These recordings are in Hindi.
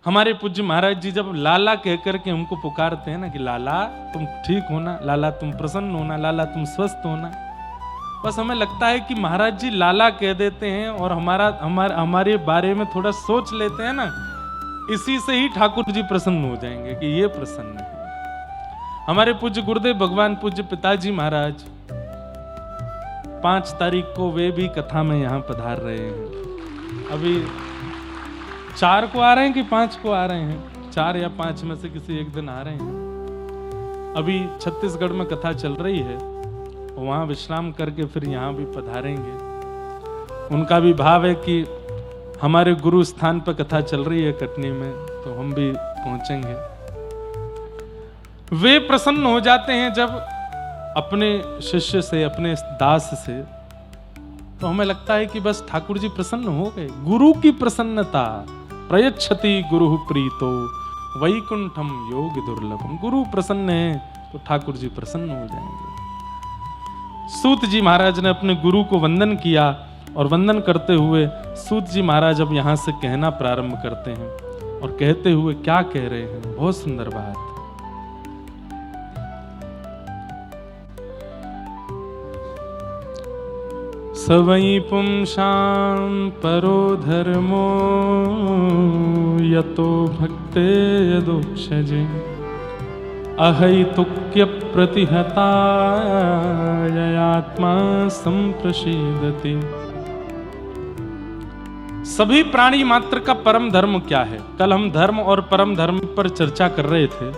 हमारे पूज्य महाराज जी जब लाला कह करके हमको पुकारते हैं ना कि लाला तुम ठीक होना, लाला तुम प्रसन्न होना, लाला तुम स्वस्थ होना, बस हमें लगता है कि महाराज जी लाला कह देते हैं और हमारे बारे में थोड़ा सोच लेते हैं ना, इसी से ही ठाकुर जी प्रसन्न हो जाएंगे कि ये प्रसन्न है। हमारे पूज्य गुरुदेव भगवान पूज्य पिताजी महाराज 5 तारीख को वे भी कथा में यहाँ पधार रहे हैं। अभी 4 को आ रहे हैं कि 5 को आ रहे हैं, 4 या 5 में से किसी एक दिन आ रहे हैं। अभी छत्तीसगढ़ में कथा चल रही है, वहां विश्राम करके फिर यहाँ भी पधारेंगे। उनका भी भाव है कि हमारे गुरु स्थान पर कथा चल रही है कटनी में, तो हम भी पहुंचेंगे। वे प्रसन्न हो जाते हैं जब अपने शिष्य से, अपने दास से, तो हमें लगता है कि बस ठाकुर जी प्रसन्न हो गए। गुरु की प्रसन्नता, प्रयच्छति गुरु प्रीतो वैकुंठम योग दुर्लभम। गुरु प्रसन्न है तो ठाकुर जी प्रसन्न हो जाएंगे। सूत जी महाराज ने अपने गुरु को वंदन किया और वंदन करते हुए सूत जी महाराज अब यहां से कहना प्रारंभ करते हैं और कहते हुए क्या कह रहे हैं, बहुत सुंदर बात। सवै पुंसां परो धर्मो यतो भक्ते यदोक्षजे अहैतुक्य प्रतिहता आत्मा संप्रसीदति। सभी प्राणी मात्र का परम धर्म क्या है? कल हम धर्म और परम धर्म पर चर्चा कर रहे थे।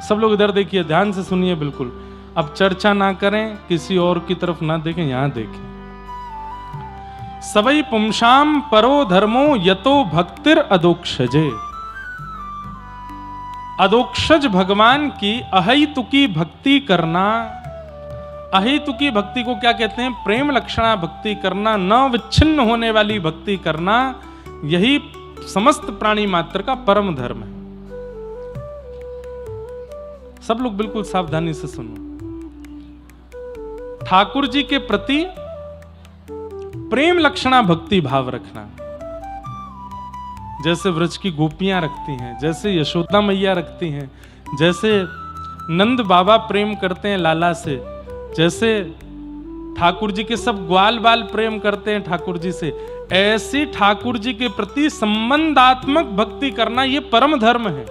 सब लोग इधर देखिए, ध्यान से सुनिए बिल्कुल। अब चर्चा ना करें, किसी और की तरफ ना देखें, यहां देखें। सवै पुंसां परो धर्मो यतो भक्तिर अदोक्षजे। अदोक्षज भगवान की अहैतुकी भक्ति करना। अहैतुकी भक्ति को क्या कहते हैं? प्रेम लक्षणा भक्ति करना, न विच्छिन्न होने वाली भक्ति करना, यही समस्त प्राणी मात्र का परम धर्म है। सब लोग बिल्कुल सावधानी से सुनो। ठाकुर जी के प्रति प्रेम लक्षणा भक्ति भाव रखना, जैसे व्रज की गोपियां रखती हैं, जैसे यशोदा मैया रखती हैं, जैसे नंद बाबा प्रेम करते हैं लाला से, जैसे ठाकुर जी के सब ग्वाल बाल प्रेम करते हैं ठाकुर जी से, ऐसी ठाकुर जी के प्रति संबंधात्मक भक्ति करना ये परम धर्म है।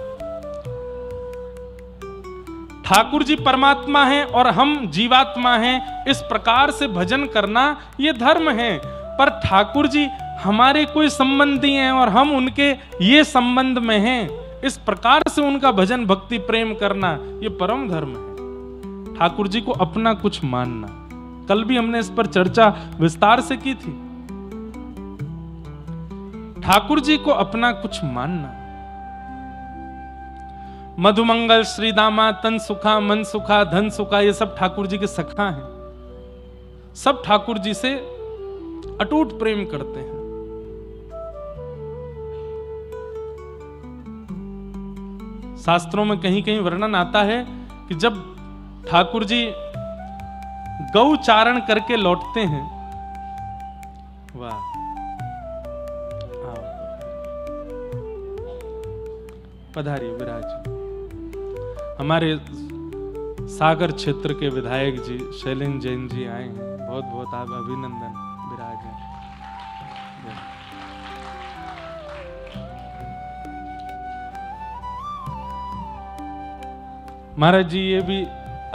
ठाकुर जी परमात्मा हैं और हम जीवात्मा हैं, इस प्रकार से भजन करना ये धर्म है। पर ठाकुर जी हमारे कोई संबंधी हैं और हम उनके ये संबंध में हैं, इस प्रकार से उनका भजन भक्ति प्रेम करना ये परम धर्म है। ठाकुर जी को अपना कुछ मानना, कल भी हमने इस पर चर्चा विस्तार से की थी। ठाकुर जी को अपना कुछ मानना। मधुमंगल, श्रीदामा, तन सुखा, मन सुखा, धन सुखा, ये सब ठाकुर जी के सखा हैं। सब ठाकुर जी से अटूट प्रेम करते हैं। शास्त्रों में कहीं कहीं वर्णन आता है कि जब ठाकुर जी गौ चारण करके लौटते हैं, वाह, पधारिए विराज। हमारे सागर क्षेत्र के विधायक जी शैलेंद्र जैन जी आए हैं, बहुत बहुत आप अभिनंदन, विराज है। महाराज जी ये भी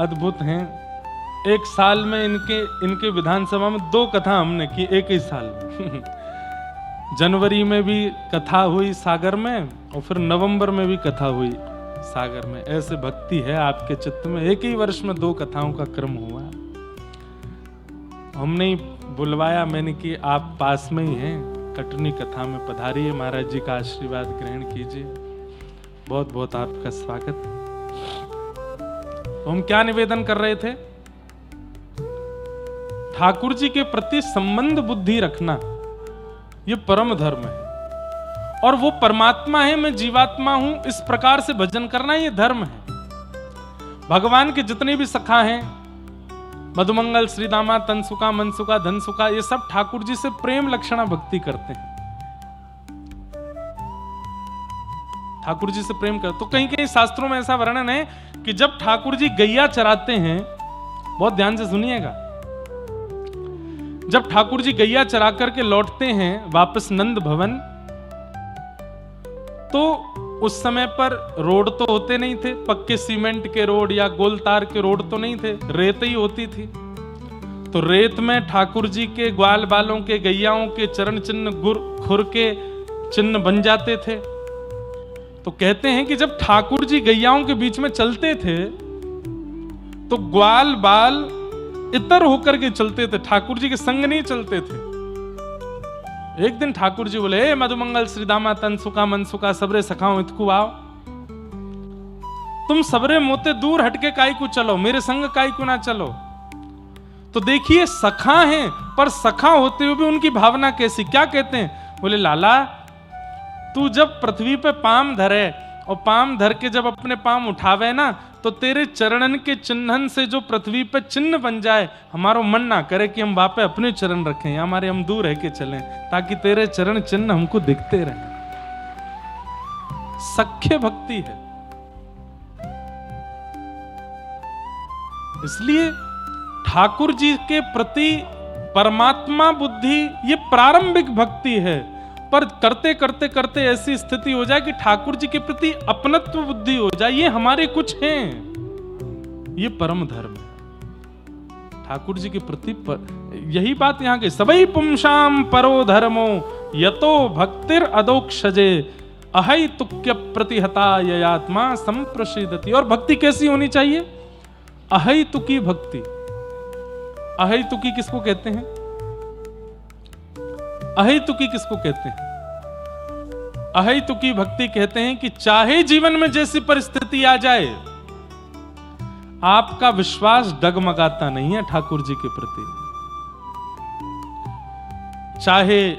अद्भुत हैं। एक साल में इनके विधानसभा में 2 कथा हमने की, एक ही साल में। जनवरी में भी कथा हुई सागर में और फिर नवंबर में भी कथा हुई सागर में। ऐसे भक्ति है आपके चित्त में, एक ही वर्ष में 2 कथाओं का क्रम हुआ। हमने ही बुलवाया, मैंने कि आप पास में ही हैं, कटनी कथा में पधारिए, महाराज जी का आशीर्वाद ग्रहण कीजिए। बहुत बहुत आपका स्वागत। तो हम क्या निवेदन कर रहे थे? ठाकुर जी के प्रति संबंध बुद्धि रखना ये परम धर्म है, और वो परमात्मा है, मैं जीवात्मा हूं, इस प्रकार से भजन करना ये धर्म है। भगवान के जितने भी सखा हैं, मधुमंगल, श्रीदामा, तनसुका, मनसुका, धनसुका, ये सब ठाकुर जी से प्रेम लक्षणा भक्ति करते हैं। ठाकुर जी से प्रेम कर। तो कहीं कहीं शास्त्रों में ऐसा वर्णन है कि जब ठाकुर जी गैया चराते हैं, बहुत ध्यान से सुनिएगा, जब ठाकुर जी गैया चरा करके लौटते हैं वापस नंद भवन, तो उस समय पर रोड तो होते नहीं थे, पक्के सीमेंट के रोड या गोल तार के रोड तो नहीं थे, रेत ही होती थी। तो रेत में ठाकुर जी के ग्वाल बालों के, गैयाओं के चरण चिन्ह, खुर के चिन्ह बन जाते थे। तो कहते हैं कि जब ठाकुर जी गैयाओं के बीच में चलते थे तो ग्वाल बाल इतर होकर के चलते थे, ठाकुर जी के संग नहीं चलते थे। एक दिन ठाकुर जी बोले, ए मधुमंगल श्री दामा तनसुका मनसुका सबरे सखाओ इतकु आओ, तुम सबरे मोते दूर हटके काई को चलो, मेरे संग काई को ना चलो। तो देखिए सखा हैं, पर सखा होते हुए भी उनकी भावना कैसी, क्या कहते हैं, बोले लाला तू जब पृथ्वी पे पाम धरे और पाम धर के जब अपने पाम उठावे ना, तो तेरे चरणन के चिन्हन से जो पृथ्वी पे चिन्ह बन जाए, हमारो मन ना करे कि हम वापे अपने चरण रखें या हमारे हम दूर रह के चलें, ताकि तेरे चरण चिन्ह हमको दिखते रहे। सख्य भक्ति है। इसलिए ठाकुर जी के प्रति परमात्मा बुद्धि ये प्रारंभिक भक्ति है, पर करते करते करते ऐसी स्थिति हो जाए कि ठाकुर जी के प्रति अपनत्व बुद्धि हो जाए, ये हमारे कुछ हैं, ये परम धर्म है ठाकुर जी के प्रति। यही बात यहां की, सबई पुंसाम परो धर्मो यतो भक्तिर अदोक्षजे अहै तुक्य प्रतिहता ययात्मा संप्रसिदति। और भक्ति कैसी होनी चाहिए, अहै तुकी भक्ति। अहै तुकी किसको कहते हैं, अहेतुकी किसको कहते हैं, अहेतुकी भक्ति कहते हैं कि चाहे जीवन में जैसी परिस्थिति आ जाए, आपका विश्वास डगमगाता नहीं है ठाकुर जी के प्रति। चाहे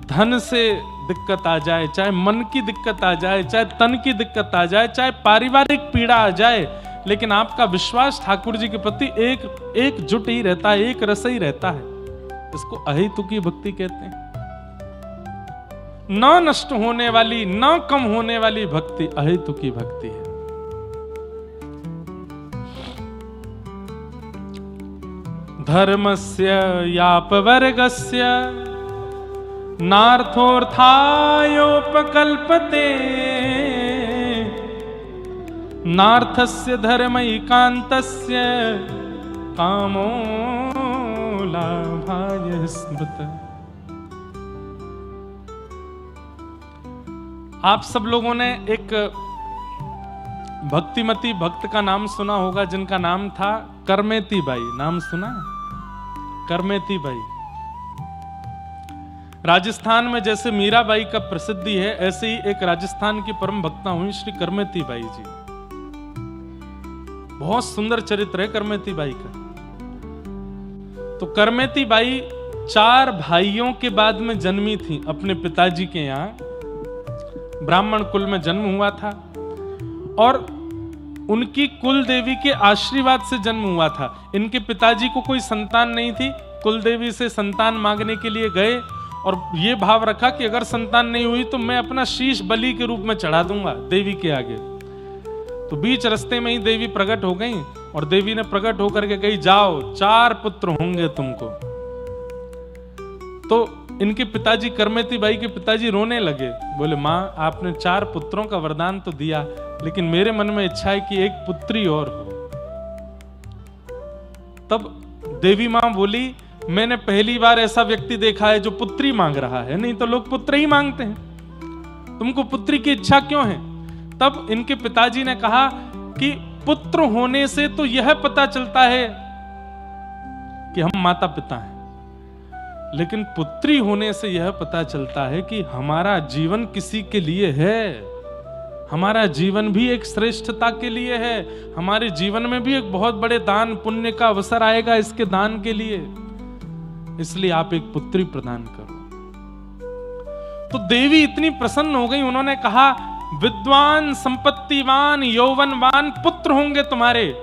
धन से दिक्कत आ जाए, चाहे मन की दिक्कत आ जाए, चाहे तन की दिक्कत आ जाए, चाहे पारिवारिक पीड़ा आ जाए, लेकिन आपका विश्वास ठाकुर जी के प्रति एकजुट ही रहता है, एक रस ही रहता है। इसको अहेतुकी भक्ति कहते हैं। न नष्ट होने वाली, न कम होने वाली भक्ति अहेतुकी भक्ति है। धर्मस्य यापवर्गस्य नार्थोऽर्थायोपकल्पते नार्थस्य धर्मैकान्तस्य कामो लाभाय स्मृत। आप सब लोगों ने एक भक्तिमती भक्त का नाम सुना होगा, जिनका नाम था करमेती बाई। नाम सुना है? करमेती बाई। राजस्थान में जैसे मीराबाई का प्रसिद्धि है, ऐसे ही एक राजस्थान की परम भक्ता हुई श्री करमेती बाई जी। बहुत सुंदर चरित्र है करमेती बाई का। तो करमेती बाई 4 भाइयों के बाद में जन्मी थी अपने पिताजी के यहाँ। ब्राह्मण कुल में जन्म हुआ था और उनकी कुल देवी के आशीर्वाद से जन्म हुआ था। इनके पिताजी को कोई संतान नहीं थी, कुल देवी से संतान मांगने के लिए गए और ये भाव रखा कि अगर संतान नहीं हुई तो मैं अपना शीश बलि के रूप में चढ़ा दूंगा देवी के आगे। तो बीच रास्ते में ही देवी प्रकट हो गई और देवी ने प्रकट होकर के कही, जाओ 4 पुत्र होंगे तुमको। तो इनके पिताजी, करमेती बाई के पिताजी रोने लगे, बोले माँ आपने 4 पुत्रों का वरदान तो दिया, लेकिन मेरे मन में इच्छा है कि एक पुत्री और हो। तब देवी माँ बोली, मैंने पहली बार ऐसा व्यक्ति देखा है जो पुत्री मांग रहा है, नहीं तो लोग पुत्र ही मांगते हैं, तुमको पुत्री की इच्छा क्यों है? तब इनके पिताजी ने कहा कि पुत्र होने से तो यह पता चलता है कि हम माता पिता हैं, लेकिन पुत्री होने से यह पता चलता है कि हमारा जीवन किसी के लिए है, हमारा जीवन भी एक श्रेष्ठता के लिए है, हमारे जीवन में भी एक बहुत बड़े दान पुण्य का अवसर आएगा इसके दान के लिए, इसलिए आप एक पुत्री प्रदान करो। तो देवी इतनी प्रसन्न हो गई, उन्होंने कहा विद्वान, संपत्तिवान, यौवनवान पुत्र होंगे तुम्हारे,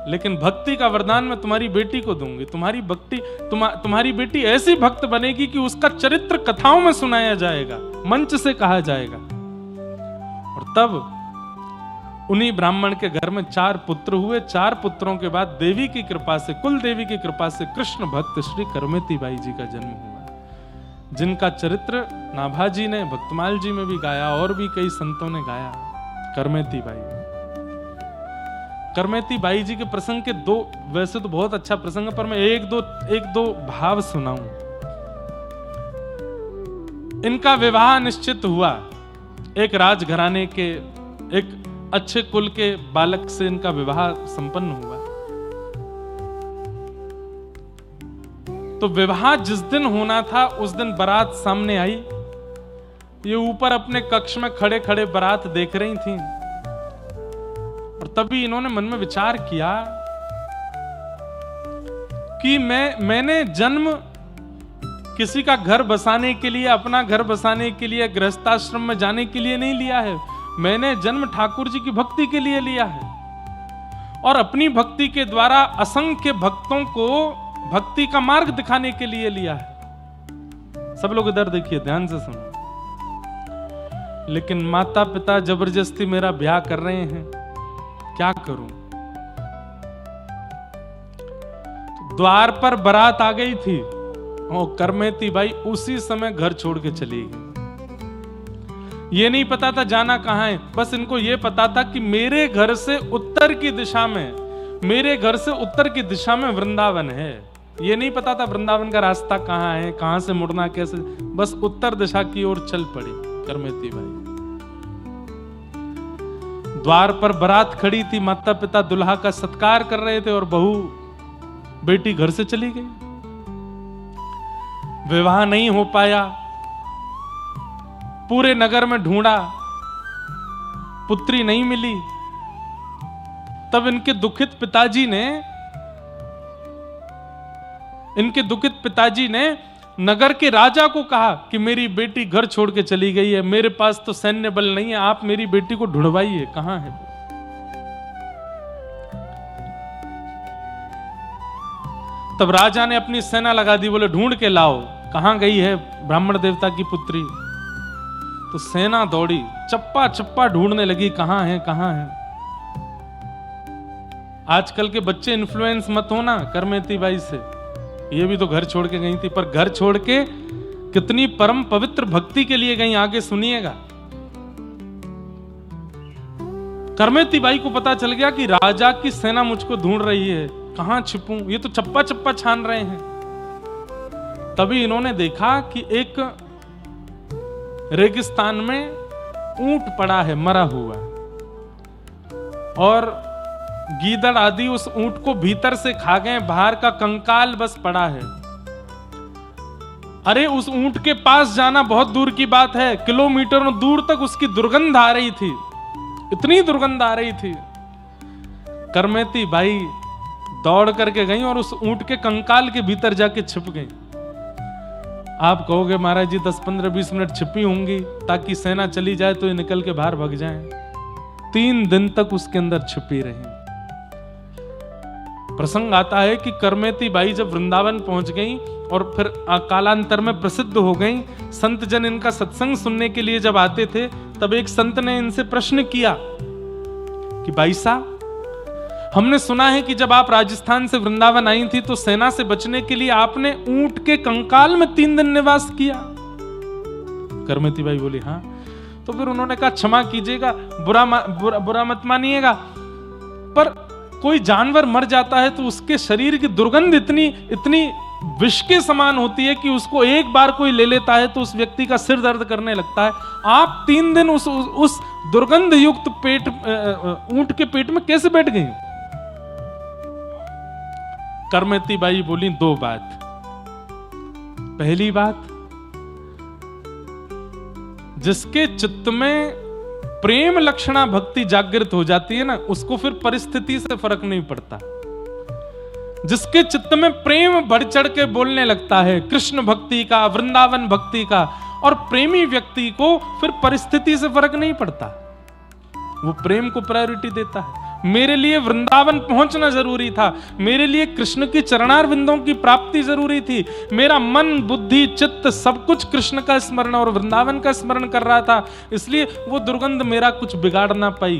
लेकिन भक्ति का वरदान मैं तुम्हारी बेटी को दूंगी। तुम्हारी भक्ति, तुम्हारी बेटी ऐसी भक्त बनेगी कि उसका चरित्र कथाओं में सुनाया जाएगा, मंच से कहा जाएगा। और तब उन्हीं ब्राह्मण के घर में 4 पुत्र हुए। 4 पुत्रों के बाद देवी की कृपा से, कुल देवी की कृपा से कृष्ण भक्त श्री करमेती बाई जी का जन्म हुआ, जिनका चरित्र नाभाजी ने भक्तमाल जी में भी गाया और भी कई संतों ने गाया। करमेती बाई, करमेती बाई जी के प्रसंग के 2, वैसे तो बहुत अच्छा प्रसंग है, पर मैं एक दो भाव सुनाऊं। इनका विवाह निश्चित हुआ, एक राजघराने के एक अच्छे कुल के बालक से इनका विवाह संपन्न हुआ। तो विवाह जिस दिन होना था उस दिन बारात सामने आई। ये ऊपर अपने कक्ष में खड़े खड़े बारात देख रही थी, और तभी इन्होंने मन में विचार किया कि मैंने जन्म किसी का घर बसाने के लिए, अपना घर बसाने के लिए, गृहस्थाश्रम में जाने के लिए नहीं लिया है। मैंने जन्म ठाकुर जी की भक्ति के लिए लिया है, और अपनी भक्ति के द्वारा असंख्य भक्तों को भक्ति का मार्ग दिखाने के लिए लिया है। सब लोग इधर देखिए, ध्यान से सुनो। लेकिन माता पिता जबरदस्ती मेरा ब्याह कर रहे हैं, क्या करूं? द्वार पर बारात आ गई थी और करमेती बाई उसी समय घर छोड़ के चली गई। ये नहीं पता था जाना कहां है, बस इनको ये पता था कि मेरे घर से उत्तर की दिशा में, मेरे घर से उत्तर की दिशा में वृंदावन है। ये नहीं पता था वृंदावन का रास्ता कहां है, कहां से मुड़ना कैसे, बस उत्तर दिशा की ओर चल पड़ी करमेती बाई। द्वार पर बारात खड़ी थी, माता पिता दुल्हा का सत्कार कर रहे थे और बहू बेटी घर से चली गई। विवाह नहीं हो पाया, पूरे नगर में ढूंढा, पुत्री नहीं मिली। तब इनके दुखित पिताजी ने नगर के राजा को कहा कि मेरी बेटी घर छोड़ के चली गई है, मेरे पास तो सैन्य बल नहीं है, आप मेरी बेटी को ढूंढवाइए, कहां है वो? तब राजा ने अपनी सेना लगा दी, बोले ढूंढ के लाओ, कहां गई है ब्राह्मण देवता की पुत्री? तो सेना दौड़ी, चप्पा चप्पा ढूंढने लगी, कहां है कहां है। आजकल के बच्चे इन्फ्लुएंस मत होना करमेती बाई से, ये भी तो घर छोड़ के गई थी, पर घर छोड़ के कितनी परम पवित्र भक्ति के लिए गई, आगे सुनिएगा। करमेती बाई को पता चल गया कि राजा की सेना मुझको ढूंढ रही है, कहां छिपूं, ये तो चप्पा चप्पा छान रहे हैं। तभी इन्होंने देखा कि एक रेगिस्तान में ऊंट पड़ा है मरा हुआ, और गीदड़ आदि उस ऊंट को भीतर से खा गए, बाहर का कंकाल बस पड़ा है। अरे उस ऊंट के पास जाना बहुत दूर की बात है, किलोमीटरों दूर तक उसकी दुर्गंध आ रही थी, इतनी दुर्गंध आ रही थी। करमेती बाई दौड़ करके गई और उस ऊंट के कंकाल के भीतर जाके छिप गई। आप कहोगे महाराज जी 10-15-20 मिनट छिपी होंगी ताकि सेना चली जाए तो ये निकल के बाहर भाग जाएं। 3 दिन तक उसके अंदर छिपी रही। प्रसंग आता है कि करमेती बाई जब वृंदावन पहुंच गई और फिर कालांतर में प्रसिद्ध हो गई, संत जन इनका सत्संग सुनने के लिए जब आते थे, तब एक संत ने इनसे प्रश्न किया कि बाई साहब, हमने सुना है कि जब आप राजस्थान से वृंदावन आई थी तो सेना से बचने के लिए आपने ऊंट के कंकाल में 3 दिन निवास किया। करमेती बाई बोली हाँ। तो फिर उन्होंने कहा क्षमा कीजिएगा, बुरा मत मानिएगा, पर कोई जानवर मर जाता है तो उसके शरीर की दुर्गंध इतनी विष के समान होती है कि उसको एक बार कोई ले लेता है तो उस व्यक्ति का सिर दर्द करने लगता है। आप 3 दिन उस दुर्गंध युक्त ऊंट के पेट में कैसे बैठ गई? करमेती बाई बोली 2 बात। पहली बात, जिसके चित्त में प्रेम लक्षणा भक्ति जागृत हो जाती है ना, उसको फिर परिस्थिति से फर्क नहीं पड़ता। जिसके चित्त में प्रेम बढ़ चढ़ के बोलने लगता है कृष्ण भक्ति का, वृंदावन भक्ति का, और प्रेमी व्यक्ति को फिर परिस्थिति से फर्क नहीं पड़ता, वो प्रेम को प्रायोरिटी देता है। मेरे लिए वृंदावन पहुंचना जरूरी था, मेरे लिए कृष्ण की चरणारविंदों की प्राप्ति जरूरी थी। मेरा मन, बुद्धि, चित्त सब कुछ कृष्ण का स्मरण और वृंदावन का स्मरण कर रहा था, इसलिए वो दुर्गंध मेरा कुछ बिगाड़ ना पाई।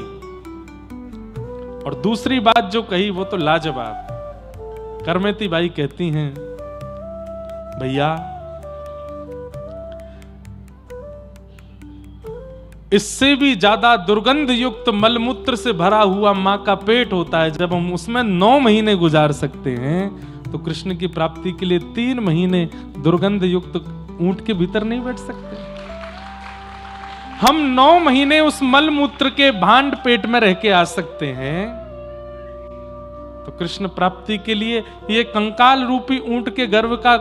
और दूसरी बात जो कही वो तो लाजवाब। करमेती बाई कहती हैं, भैया इससे भी ज्यादा दुर्गंध युक्त मलमूत्र से भरा हुआ मां का पेट होता है। जब हम उसमें 9 महीने गुजार सकते हैं तो कृष्ण की प्राप्ति के लिए 3 महीने दुर्गंध युक्त ऊंट के भीतर नहीं बैठ सकते। हम 9 महीने उस मलमूत्र के भांड पेट में रह के आ सकते हैं, तो कृष्ण प्राप्ति के लिए ये कंकाल रूपी ऊंट के गर्भ का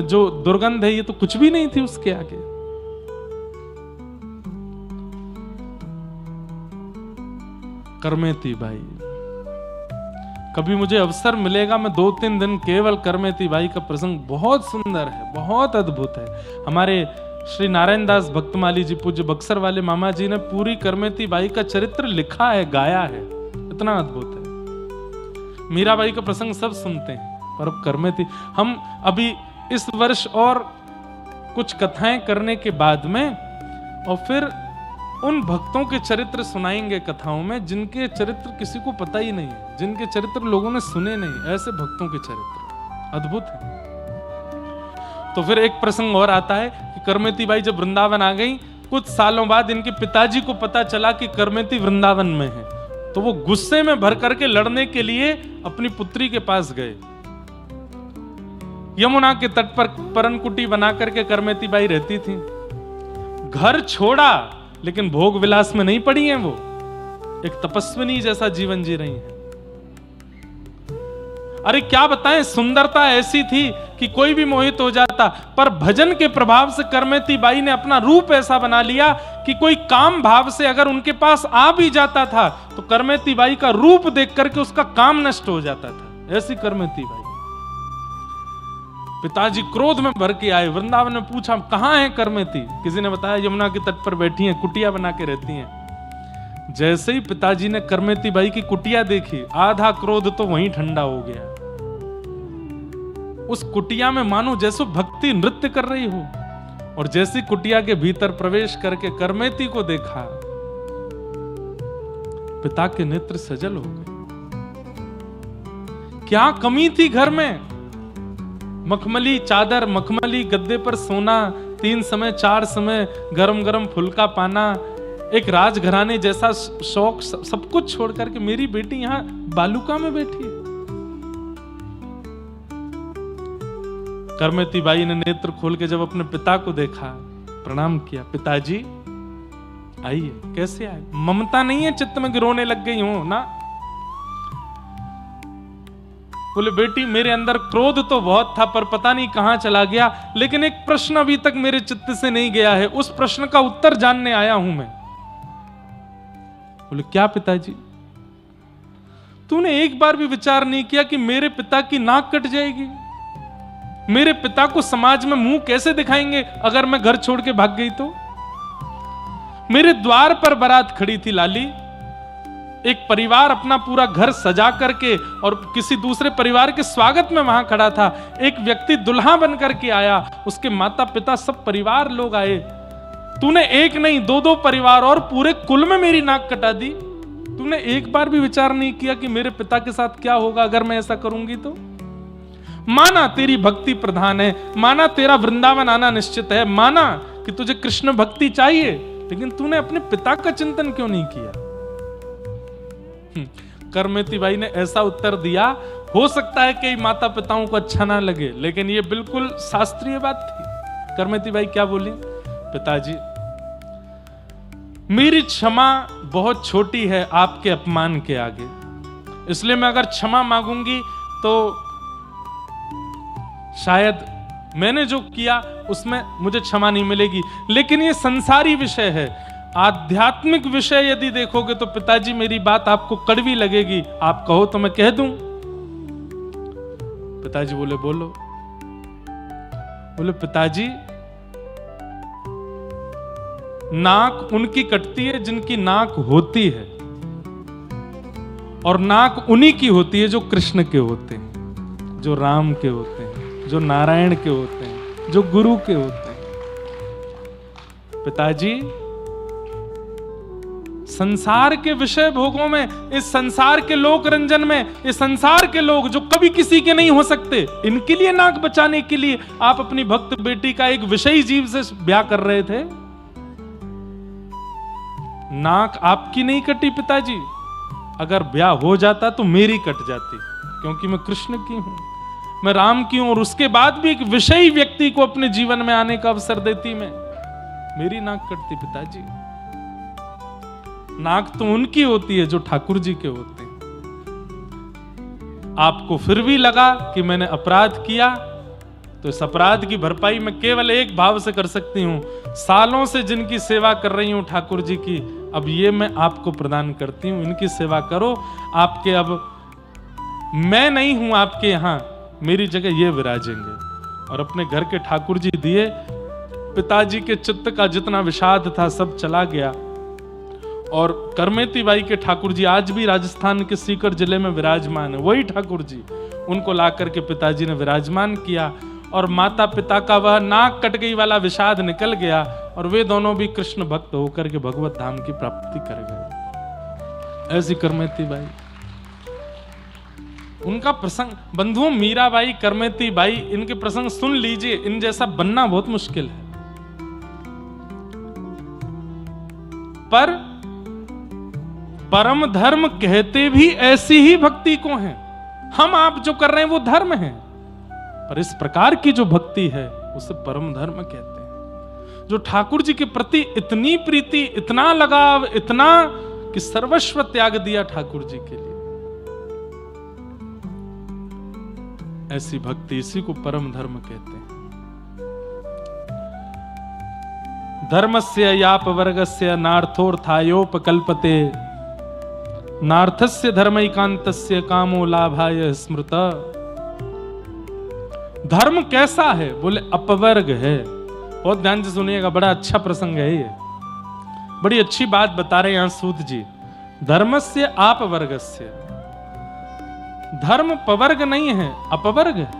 जो दुर्गंध है ये तो कुछ भी नहीं थी उसके आगे। करमेती बाई, कभी मुझे अवसर मिलेगा मैं 2-3 दिन केवल करमेती बाई का प्रसंग, बहुत सुंदर है, बहुत अद्भुत है। हमारे श्री नारायण दास भक्तमाली जी पूज्य बक्सर वाले मामा जी ने पूरी करमेती बाई का चरित्र लिखा है, गाया है, इतना अद्भुत है। मीराबाई का प्रसंग सब सुनते हैं, पर अब करमेती, हम अभी इस वर्ष और कुछ कथाएं करने के बाद में और फिर उन भक्तों के चरित्र सुनाएंगे कथाओं में जिनके चरित्र किसी को पता ही नहीं है, जिनके चरित्र लोगों ने सुने नहीं, ऐसे भक्तों के चरित्र अद्भुत है। तो फिर एक प्रसंग और आता है कि करमेती बाई जब वृंदावन आ गई, कुछ सालों बाद इनके पिताजी को पता चला कि करमेती वृंदावन में है, तो वो गुस्से में भर करके लड़ने के लिए अपनी पुत्री के पास गए। यमुना के तट पर परनकुटी बना करके करमेती बाई रहती थी। घर छोड़ा लेकिन भोग विलास में नहीं पड़ी हैं, वो एक तपस्विनी जैसा जीवन जी रही हैं। अरे क्या बताएं, सुंदरता ऐसी थी कि कोई भी मोहित हो जाता, पर भजन के प्रभाव से करमेती बाई ने अपना रूप ऐसा बना लिया कि कोई काम भाव से अगर उनके पास आ भी जाता था तो करमेती बाई का रूप देख करके उसका काम नष्ट हो जाता था। ऐसी करमेती बाई। पिताजी क्रोध में भर के आए, वृंदावन में पूछा कहां है करमेती, किसी ने बताया यमुना के तट पर बैठी हैं, कुटिया बना के रहती हैं। जैसे ही पिताजी ने करमेती बाई की कुटिया देखी, आधा क्रोध तो वहीं ठंडा हो गया। उस कुटिया में मानो जैसे भक्ति नृत्य कर रही हो, और जैसी कुटिया के भीतर प्रवेश करके करमेती को देखा, पिता के नेत्र सजल हो गए। क्या कमी थी घर में? मखमली चादर, मखमली गद्दे पर सोना, 3 समय 4 समय गरम गरम फुल्का पाना, एक राजघराने जैसा शौक, सब कुछ छोड़ करके मेरी बेटी यहां बालुका में बैठी है। करमेती बाई ने नेत्र खोल के जब अपने पिता को देखा, प्रणाम किया, पिताजी आइए। कैसे आए? ममता नहीं है चित्त में कि रोने लग गई हो ना? बोले बेटी मेरे अंदर क्रोध तो बहुत था पर पता नहीं कहां चला गया, लेकिन एक प्रश्न अभी तक मेरे चित्त से नहीं गया है, उस प्रश्न का उत्तर जानने आया हूं मैं। बोले क्या पिताजी? तूने एक बार भी विचार नहीं किया कि मेरे पिता की नाक कट जाएगी, मेरे पिता को समाज में मुंह कैसे दिखाएंगे अगर मैं घर छोड़ के भाग गई तो? मेरे द्वार पर बारात खड़ी थी लाली, एक परिवार अपना पूरा घर सजा करके और किसी दूसरे परिवार के स्वागत में वहां खड़ा था। एक व्यक्ति दुल्हा बन करके आया, उसके माता पिता सब परिवार लोग आए। तूने एक नहीं 2-2 परिवार और पूरे कुल में मेरी नाक कटा दी। तूने एक बार भी विचार नहीं किया कि मेरे पिता के साथ क्या होगा अगर मैं ऐसा करूंगी तो? माना तेरी भक्ति प्रधान है, माना तेरा वृंदावन आना निश्चित है, माना कि तुझे कृष्ण भक्ति चाहिए, लेकिन तूने अपने पिता का चिंतन क्यों नहीं किया? करमेती बाई ने ऐसा उत्तर दिया, हो सकता है कई माता पिताओं को अच्छा ना लगे, लेकिन यह बिल्कुल शास्त्रीय बात थी। करमेती बाई क्या बोली? पिताजी मेरी क्षमा बहुत छोटी है आपके अपमान के आगे, इसलिए मैं अगर क्षमा मांगूंगी तो शायद मैंने जो किया उसमें मुझे क्षमा नहीं मिलेगी, लेकिन ये संसारी विषय है। आध्यात्मिक विषय यदि देखोगे तो पिताजी मेरी बात आपको कड़वी लगेगी, आप कहो तो मैं कह दूं। पिताजी बोले बोलो। बोले पिताजी नाक उनकी कटती है जिनकी नाक होती है, और नाक उन्हीं की होती है जो कृष्ण के होते हैं, जो राम के होते हैं, जो नारायण के होते हैं, जो गुरु के होते हैं। पिताजी, संसार के विषय भोगों में, इस संसार के लोक रंजन में, इस संसार के लोग जो कभी किसी के नहीं हो सकते, इनके लिए नाक बचाने के लिए आप अपनी भक्त बेटी का एक विषयी जीव से ब्याह कर रहे थे। नाक आपकी नहीं कटी पिताजी, अगर ब्याह हो जाता तो मेरी कट जाती, क्योंकि मैं कृष्ण की हूं, मैं राम की हूं, और उसके बाद भी एक विषयी व्यक्ति को अपने जीवन में आने का अवसर देती मैं, मेरी नाक कटती पिताजी। नाक तो उनकी होती है जो ठाकुर जी के होते हैं। आपको फिर भी लगा कि मैंने अपराध किया, तो इस अपराध की भरपाई मैं केवल एक भाव से कर सकती हूं, सालों से जिनकी सेवा कर रही हूं ठाकुर जी की, अब ये मैं आपको प्रदान करती हूं, इनकी सेवा करो। आपके अब मैं नहीं हूं आपके यहां, मेरी जगह ये विराजेंगे। और अपने घर के ठाकुर जी दिए। पिताजी के चित्त का जितना विषाद था सब चला गया। और करमेती बाई के ठाकुर जी आज भी राजस्थान के सीकर जिले में विराजमान है, वही ठाकुर जी, उनको ला करके पिताजी ने विराजमान किया, और माता पिता का वह नाक कट गई वाला विषाद निकल गया, और वे दोनों भी कृष्ण भक्त होकर के भगवत धाम की प्राप्ति कर गए। ऐसी करमेती बाई, उनका प्रसंग, बंधुओं, मीराबाई, करमेती बाई, इनके प्रसंग सुन लीजिए, इन जैसा बनना बहुत मुश्किल है। पर परम धर्म कहते भी ऐसी ही भक्ति को हैं। हम आप जो कर रहे हैं वो धर्म है, पर इस प्रकार की जो भक्ति है उसे परम धर्म कहते हैं। जो ठाकुर जी के प्रति इतनी प्रीति, इतना लगाव, इतना कि सर्वस्व त्याग दिया ठाकुर जी के लिए, ऐसी भक्ति, इसी को परम धर्म कहते हैं। धर्मस्य यापवर्गस्य नार्थोर्थायोपकल्पते, नार्थस्य धर्मैकान्तस्य कामो लाभाय स्मृत। धर्म कैसा है? बोले अपवर्ग है। बहुत ध्यान से सुनिएगा, बड़ा अच्छा प्रसंग है ये, बड़ी अच्छी बात बता रहे हैं यहां सूत जी। धर्मस्य आपवर्गस्य, धर्म पवर्ग नहीं है, अपवर्ग है।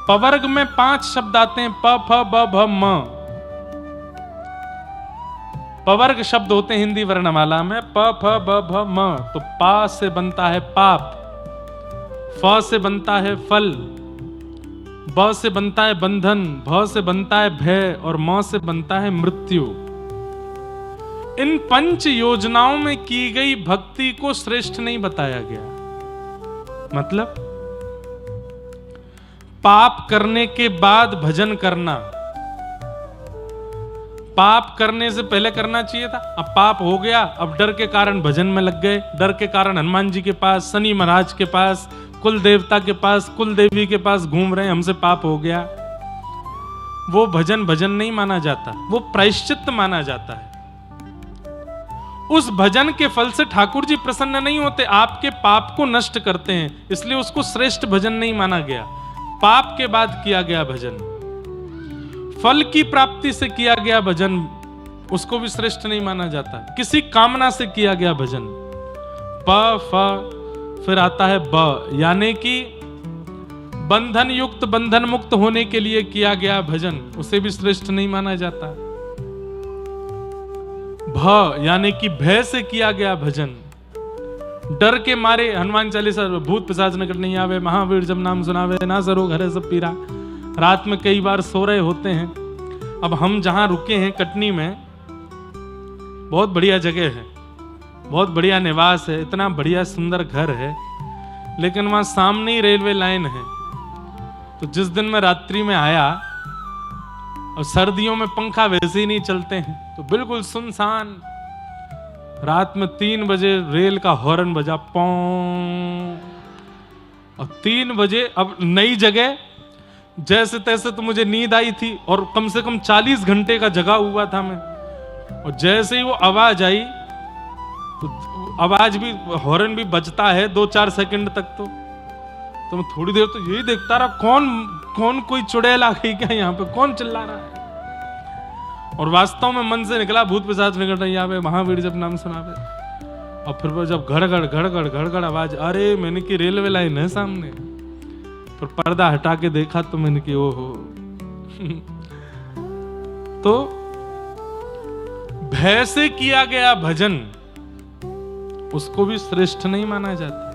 पवर्ग में 5 शब्द आते हैं, प फ ब भ म। पवर्ग शब्द होते हैं हिंदी वर्णमाला में, प फ ब भ म। तो पा से बनता है पाप, फ से बनता है फल, ब से बनता है बंधन, भ से बनता है भय, और म से बनता है मृत्यु। इन 5 योजनाओं में की गई भक्ति को श्रेष्ठ नहीं बताया गया। मतलब पाप करने के बाद भजन करना, पाप करने से पहले करना चाहिए था। अब पाप हो गया, अब डर के कारण भजन में लग गए, डर के कारण हनुमान जी के पास, शनि महाराज के पास, कुल देवता के पास, कुल देवी के पास घूम रहे हैं, हमसे पाप हो गया। वो भजन भजन नहीं माना जाता, वो प्रायश्चित्त माना जाता है। उस भजन के फल से ठाकुर जी प्रसन्न नहीं होते, आपके पाप को नष्ट करते हैं, इसलिए उसको श्रेष्ठ भजन नहीं माना गया। पाप के बाद किया गया भजन, फल की प्राप्ति से किया गया भजन, उसको भी श्रेष्ठ नहीं माना जाता। किसी कामना से किया गया भजन, प फ फिर आता है ब, यानी कि बंधन युक्त, बंधन मुक्त होने के लिए किया गया भजन, उसे भी श्रेष्ठ नहीं माना जाता। भ यानी कि भय से किया गया भजन, डर के मारे, हनुमान चालीसा, भूत पिशाच निकट नहीं आवे, महावीर जब नाम सुनावे, ना सरो घरे सब पीरा। रात में कई बार सो रहे होते हैं। अब हम जहां रुके हैं कटनी में, बहुत बढ़िया जगह है, बहुत बढ़िया निवास है, इतना बढ़िया सुंदर घर है, लेकिन वहां सामने ही रेलवे लाइन है। तो जिस दिन मैं रात्रि में आया, और सर्दियों में पंखा वैसे ही नहीं चलते हैं, तो बिल्कुल सुनसान, रात में 3 बजे रेल का हॉर्न बजा, पौं, और 3 बजे, अब नई जगह, जैसे तैसे तो मुझे नींद आई थी, और कम से कम 40 घंटे का जगा हुआ था मैं। और जैसे ही वो आवाज आई, तो आवाज भी, हॉर्न भी बजता है 2-4 सेकंड तक। तो मैं थोड़ी देर तो यही देखता रहा, कौन कोई चुड़ैल आ गई क्या यहाँ पे, कौन चिल्ला रहा है। और वास्तव में मन से निकला भूत पिशाच निकट नहीं आवे, महावीर जब नाम सुनावे। और फिर वो जब घड़गड़ घड़गड़ घड़गड़ आवाज, अरे मैंने की रेलवे लाइन है सामने। फिर पर्दा हटा के देखा तो मैंने की ओहो। तो भय से किया गया भजन उसको भी श्रेष्ठ नहीं माना जाता।